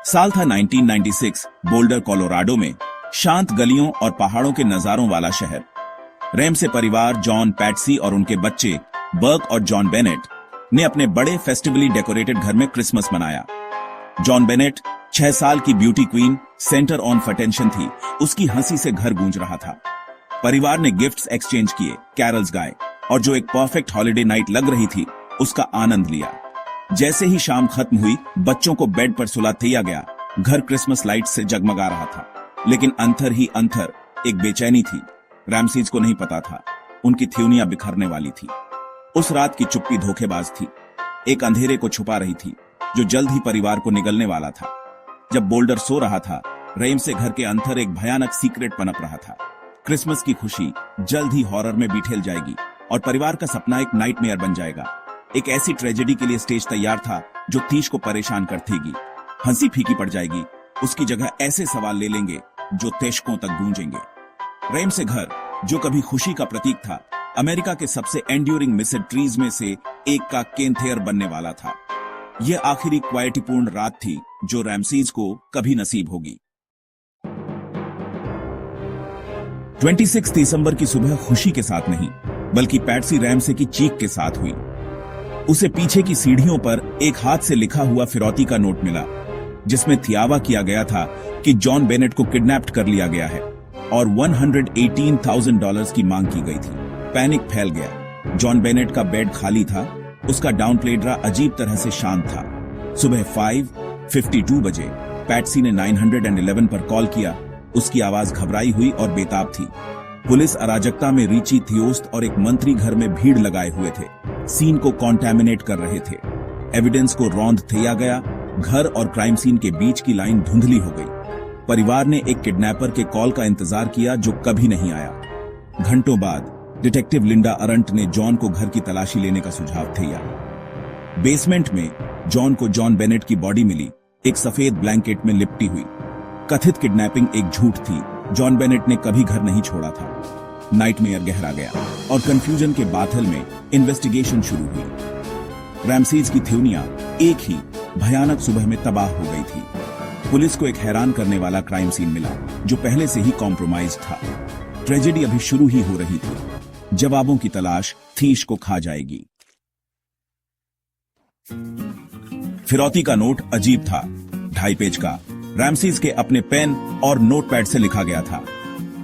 साल था 1996। Boulder Colorado में शांत गलियों और पहाड़ों के नजारों वाला शहर। रैमसे परिवार जॉन, पैट्सी और उनके बच्चे बर्क और जॉन बेनेट ने अपने बड़े फेस्टिवली डेकोरेटेड घर में क्रिसमस मनाया। जॉन बेनेट 6 साल की beauty queen centre of attention थी। उसकी हंसी से घर गूंज रहा था। परिवार ने गिफ्ट्स एक्सचेंज किए, कैरल्स गाए और जो एक परफेक्ट हॉलिडे नाइट लग रही थी उसका आनंद लिया। जैसे ही शाम खत्म हुई, बच्चों को बेड पर सुला दिया गया। घर क्रिसमस लाइट से जगमगा रहा था, लेकिन अंतर ही अंतर, एक बेचैनी थी। रैमसीज को नहीं पता था उनकी थ्योनियां बिखरने वाली थी। उस रात की चुप्पी धोखेबाज थी, एक अंधेरे को छुपा रही थी जो जल्द ही परिवार को निगलने वाला था। जब बोल्डर सो रहा था, रैमसे घर के अंदर एक भयानक सीक्रेट पनप रहा था। क्रिसमस की खुशी जल्द ही हॉरर में बिठेल जाएगी और परिवार का सपना एक नाइटमेयर बन जाएगा। एक ऐसी ट्रेजेडी के लिए स्टेज तैयार था जो तीश को परेशान कर देगी। हंसी फीकी पड़ जाएगी, उसकी जगह ऐसे सवाल ले लेंगे जो दशकों तक गूंजेंगे। रैमसे घर, जो कभी खुशी का प्रतीक था, अमेरिका के सबसे एंड्यूरिंग मिस्ट्रीज में से एक का केंथेयर बनने वाला था। यह आखिरी क्वालिटीपूर्ण रात थी जो रैमसीज को कभी नसीब होगी। 26 दिसंबर की सुबह खुशी के साथ नहीं, बल्कि पैट्सी रैमसे की चीख के साथ हुई। उसे पीछे की सीढ़ियों पर एक हाथ से लिखा हुआ फिरौती का नोट मिला, जिसमें थियावा किया गया था कि जॉन बेनेट को किडनैप कर लिया गया है और $118,000 की मांग की गई थी। पैनिक फैल गया। जॉन बेनेट का बेड खाली था, उसका डाउन प्लेड्रा अजीब तरह से शांत था। सुबह 5:52 बजे पैट्सी ने 911 पर कॉल किया। उसकी आवाज घबराई हुई और बेताब थी। पुलिस अराजकता में रिची थियोस्ट और एक मंत्री घर में भीड़ लगाए हुए थे, सीन को कॉन्टैमिनेट कर रहे थे। एविडेंस को रौंद दिया गया। घर और क्राइम सीन के बीच की लाइन धुंधली हो गई। परिवार ने एक किडनैपर के कॉल का इंतजार किया जो कभी नहीं आया। घंटों बाद डिटेक्टिव लिंडा अरंट ने जॉन को घर की तलाशी लेने का सुझाव दिया। बेसमेंट में जॉन को जॉन बेनेट की बॉडी मिली, एक सफेद ब्लैंकेट में लिपटी हुई। कथित किडनैपिंग एक झूठ थी। जॉन बेनेट ने कभी घर नहीं छोड़ा था। नाइटमेयर गहरा गया और कंफ्यूजन के बादल में इन्वेस्टिगेशन शुरू हुई। रैमसीज की थ्योनियां एक ही भयानक सुबह में तबाह हो गई थी। पुलिस को एक हैरान करने वाला क्राइम सीन मिला जो पहले से ही कॉम्प्रोमाइज्ड था। ट्रेजेडी अभी शुरू ही हो रही थी। जवाबों की तलाश थीश को खा जाएगी। फिरौती का नोट अजीब था, 2.5 पेज का। रैमसीज के अपने पेन और नोटपैड से लिखा गया था।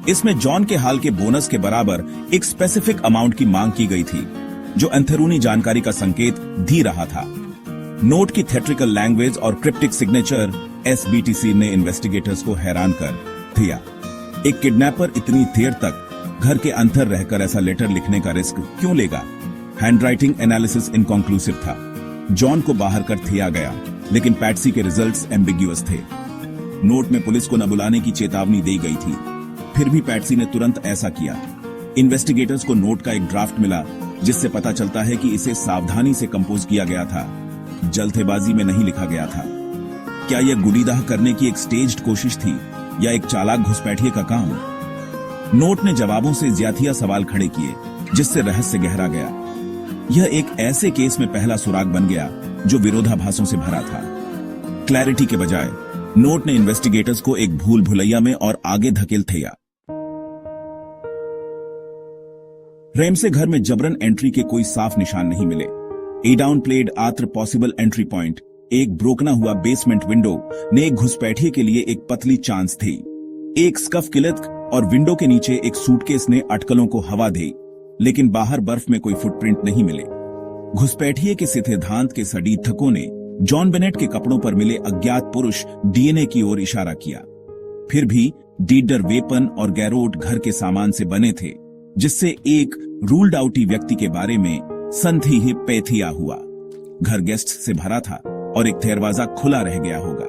इसमें जॉन के हाल के बोनस के बराबर एक स्पेसिफिक अमाउंट की मांग की गई थी, जो अंदरूनी जानकारी का संकेत दे रहा था। नोट की थिएट्रिकल लैंग्वेज और क्रिप्टिक सिग्नेचर SBTC ने इन्वेस्टिगेटर्स को हैरान कर दिया। एक किडनैपर इतनी देर तक घर के अंदर रहकर ऐसा लेटर लिखने का रिस्क क्यों लेगा? हैंडराइटिंग एनालिसिस इनकॉन्क्लूसिव था। जॉन को बाहर कर दिया गया, लेकिन पैट्सी के रिजल्ट्स एम्बिग्यूअस थे। नोट में पुलिस को न बुलाने की चेतावनी दी गई थी, फिर भी पैट्सी ने तुरंत ऐसा किया। इन्वेस्टिगेटर्स को नोट का एक ड्राफ्ट मिला, जिससे पता चलता है कि इसे सावधानी से कंपोज किया गया था, जल्दबाजी में नहीं लिखा गया था। क्या यह गुडीदाह करने की एक स्टेज्ड कोशिश थी या एक चालाक घुसपैठिए का काम? नोट ने जवाबों से ज्यादा सवाल खड़े किए, जिससे रहस्य गहरा गया। यह एक ऐसे केस में पहला सुराग बन गया जो विरोधाभासों से भरा था। क्लैरिटी के बजाय नोट ने इन्वेस्टिगेटर्स को एक भूल भुलैया में और आगे धकेल दिया। रैमसे घर में जबरन एंट्री के कोई साफ निशान नहीं मिले। ए डाउन प्लेड आत्र पॉसिबल एंट्री पॉइंट, एक ब्रोकना हुआ बेसमेंट विंडो ने एक घुसपैठिए के लिए एक पतली चांस थी। एक स्कफ किलत और विंडो के नीचे एक सूटकेस ने अटकलों को हवा दी, लेकिन बाहर बर्फ में कोई फुटप्रिंट नहीं मिले। घुसपैठिए के सिद्धांत के सडीथकों ने जॉन बेनेट के कपड़ों पर मिले अज्ञात पुरुष DNA की ओर इशारा किया। फिर भी डीडर वेपन और गैरोट घर के सामान से बने थे, जिससे एक रूल्ड आउटी व्यक्ति के बारे में संदिग्ध पैथिया हुआ। घर गेस्ट से भरा था और एक दरवाजा खुला रह गया होगा।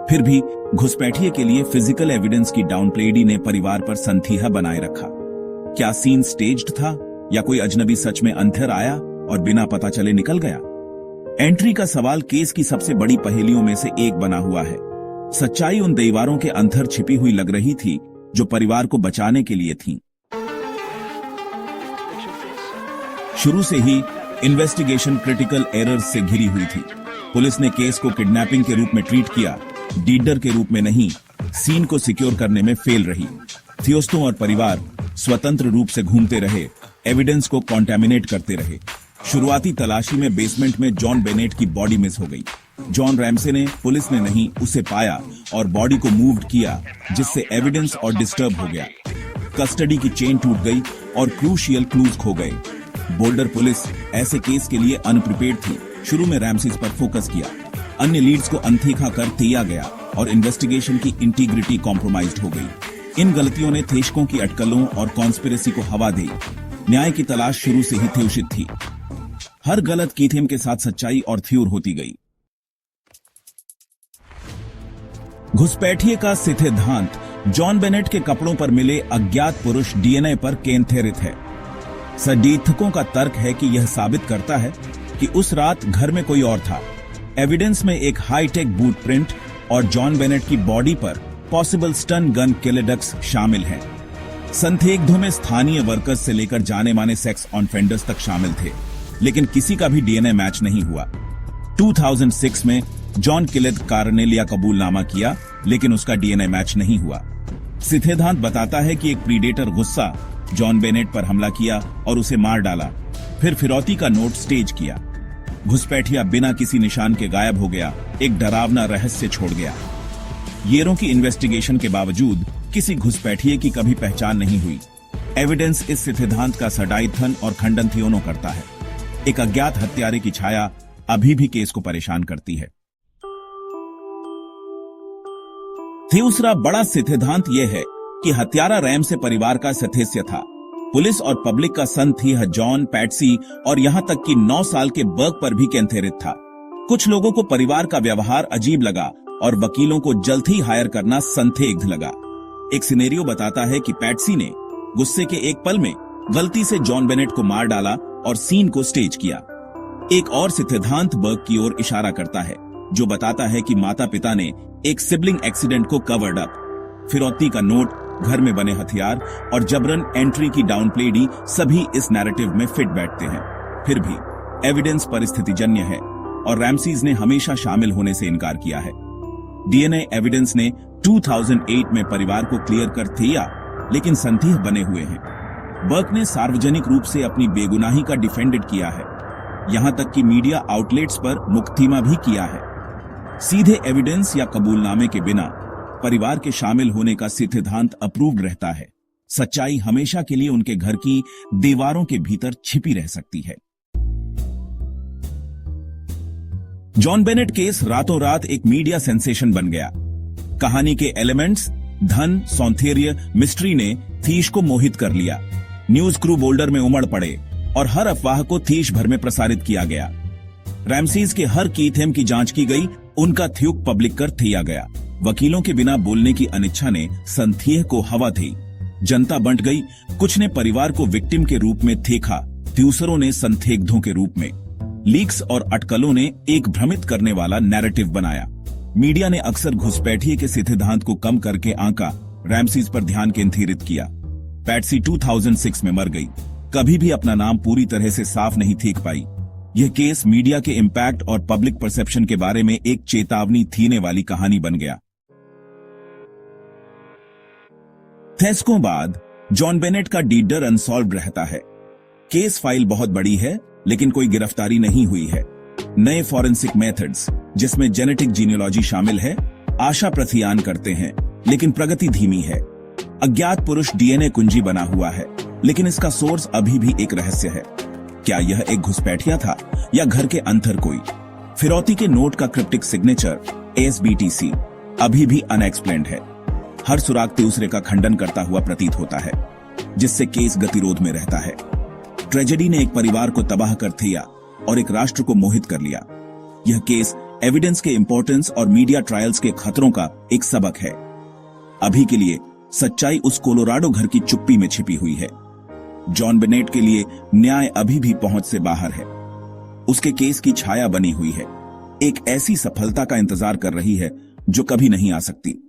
फिर भी घुसपैठिए के लिए फिजिकल एविडेंस की डाउनप्लेडी ने परिवार पर संदिग्ध बनाए रखा। क्या सीन स्टेज्ड था या कोई अजनबी सच में अंदर आया और बिना पता चले निकल गया? एंट्री का सवाल केस की सबसे बड़ी पहेलियों में से एक बना हुआ है। सच्चाई उन दीवारों के अंदर छिपी हुई लग रही थी जो परिवार को बचाने के लिए थी। शुरू से ही इन्वेस्टिगेशन क्रिटिकल एरर्स से घिरी हुई थी। पुलिस ने केस को किडनैपिंग के रूप में ट्रीट किया, डीडर के रूप में नहीं, सीन को सिक्योर करने में फेल रही। थियोस्टो और परिवार स्वतंत्र रूप से घूमते रहे, एविडेंस को कॉन्टेमिनेट करते रहे। शुरुआती तलाशी में बेसमेंट में जॉन बेनेट की बॉडी मिस हो गई। जॉन रैमसे ने, पुलिस ने नहीं, उसे पाया और बॉडी को मूव किया, जिससे एविडेंस और डिस्टर्ब हो गया। कस्टडी की चेन टूट गई और क्रूशियल क्लूज खो गए। बोल्डर पुलिस ऐसे केस के लिए अनप्रिपेयर्ड थी। शुरू में रैमसीज पर फोकस किया, अन्य लीड्स को अनदेखा कर दिया गया और इन्वेस्टिगेशन की इंटीग्रिटी कॉम्प्रोमाइज्ड हो गई। इन गलतियों ने थेशकों की अटकलों और कॉन्स्पिरेसी को हवा दी। न्याय की तलाश शुरू से ही थ्योशित थी। हर गलत कीथेम के साथ सच्चाई और थ्योर होती गई। घुसपैठिए का सिद्धांत जॉन बेनेट के कपड़ों पर मिले अज्ञात पुरुष डीएनए पर केंद्रित है। संदिग्धों का तर्क है कि यह साबित करता है कि उस रात घर में कोई और था। एविडेंस में एक हाईटेक बूट प्रिंट और जॉन बेनेट की बॉडी पर पॉसिबल स्टन गन किलेडक्स शामिल हैं। संदिग्धों में स्थानीय वर्कर्स से लेकर जाने माने सेक्स ऑफेंडर्स तक शामिल थे, लेकिन किसी का भी डीएनए मैच नहीं हुआ। 2006 में जॉन किलेड कार ने लिया कबूलनामा किया, लेकिन उसका डीएनए मैच नहीं हुआ। सिद्धांत बताता है कि एक प्रीडेटर गुस्सा जॉन बेनेट पर हमला किया और उसे मार डाला, फिर फिरौती का नोट स्टेज किया। घुसपैठिया बिना किसी निशान के गायब हो गया, एक डरावना रहस्य छोड़ गया। येरों की इन्वेस्टिगेशन के बावजूद किसी घुसपैठिए की कभी पहचान नहीं हुई। एविडेंस इस सिद्धांत का सडाइथन और खंडन थियोनो करता है। एक अज्ञात हत्यारे की छाया अभी भी केस को परेशान करती है। दूसरा बड़ा सिद्धांत यह है कि हत्यारा रैमसे परिवार का सदस्य था। पुलिस और पब्लिक का सन थी जॉन, पैट्सी और यहां तक कि 9 साल के बर्ग पर भी केंद्रित था। कुछ लोगों को परिवार का व्यवहार अजीब लगा और वकीलों को जल्द ही हायर करना संदिग्ध लगा। एक सिनेरियो बताता है कि पैट्सी ने गुस्से के एक पल में गलती से जॉन बेनेट को मार डाला और सीन को स्टेज किया। एक और सिद्धांत बर्ग की ओर इशारा करता है, जो बताता है कि माता पिता ने एक सिबलिंग एक्सीडेंट को कवर्ड अप। फिरौती का नोट, घर में बने हथियार और जबरन एंट्री की डाउनप्लेडी सभी इस नैरेटिव में फिट बैठते हैं। फिर भी एविडेंस परिस्थितिजन्य है और रैमसीज ने हमेशा शामिल होने से इनकार किया है। डीएनए एविडेंस ने 2008 में परिवार को क्लियर कर दिया, लेकिन संदिग्ध बने हुए हैं। बर्ग ने सार्वजनिक रूप से अपनी बेगुनाही का डिफेंडेड किया है, यहां तक कि मीडिया आउटलेट्स पर मुकदमा भी किया है। सीधे एविडेंस या कबूलनामे के बिना परिवार के शामिल होने का सिद्धांत अप्रूव्ड रहता है। सच्चाई हमेशा के लिए उनके घर की दीवारों के भीतर छिपी रह सकती है। जॉन बेनेट केस रातों रात एक मीडिया सेंसेशन बन गया। कहानी के एलिमेंट्स, धन, सौंदर्य, मिस्ट्री ने थीश को मोहित कर लिया। न्यूज क्रू बोल्डर में उमड़ पड़े और हर अफवाह को थीश भर में प्रसारित किया गया। रैमसीज के हर कीथेम की जांच की गई, उनका थ्यूक पब्लिक कर दिया गया। वकीलों के बिना बोलने की अनिच्छा ने संदेह को हवा दी। जनता बंट गई, कुछ ने परिवार को विक्टिम के रूप में देखा, दूसरों ने संदिग्धों के रूप में। लीक्स और अटकलों ने एक भ्रमित करने वाला नैरेटिव बनाया। मीडिया ने अक्सर घुसपैठिए के सिद्धांत को कम करके आंका, रैमसीज पर ध्यान केंद्रित किया। पैट्सी 2006 में मर गई, कभी भी अपना नाम पूरी तरह से साफ नहीं देख पाई। यह केस मीडिया के इम्पैक्ट और पब्लिक परसेप्शन के बारे में एक चेतावनी देने वाली कहानी बन गया। थेस्कों बाद जॉन बेनेट का डीडर अनसॉल्व्ड रहता है। केस फाइल बहुत बड़ी है, लेकिन कोई गिरफ्तारी नहीं हुई है। नए फॉरेंसिक मेथड्स, जिसमें जेनेटिक जीनियोलॉजी शामिल है, आशा प्रथियान करते हैं, लेकिन प्रगति धीमी है। अज्ञात पुरुष डीएनए कुंजी बना हुआ है, लेकिन इसका सोर्स अभी भी एक रहस्य है। क्या यह एक घुसपैठिया था या घर के अंदर कोई? फिरौती के नोट का क्रिप्टिक सिग्नेचर ASBTC अभी भी अनएक्सप्लेन्ड है। हर सुराग दूसरे का खंडन करता हुआ प्रतीत होता है, जिससे केस गतिरोध में रहता है। ट्रेजेडी ने एक परिवार को तबाह कर दिया और एक राष्ट्र को मोहित कर लिया। यह केस एविडेंस के इंपॉर्टेंस और मीडिया ट्रायल्स के खतरों का एक सबक है। अभी के लिए सच्चाई उस कोलोराडो घर की चुप्पी में छिपी हुई है। जॉन बेनेट के लिए न्याय अभी भी पहुंच से बाहर है। उसके केस की छाया बनी हुई है, एक ऐसी सफलता का इंतजार कर रही है जो कभी नहीं आ सकती।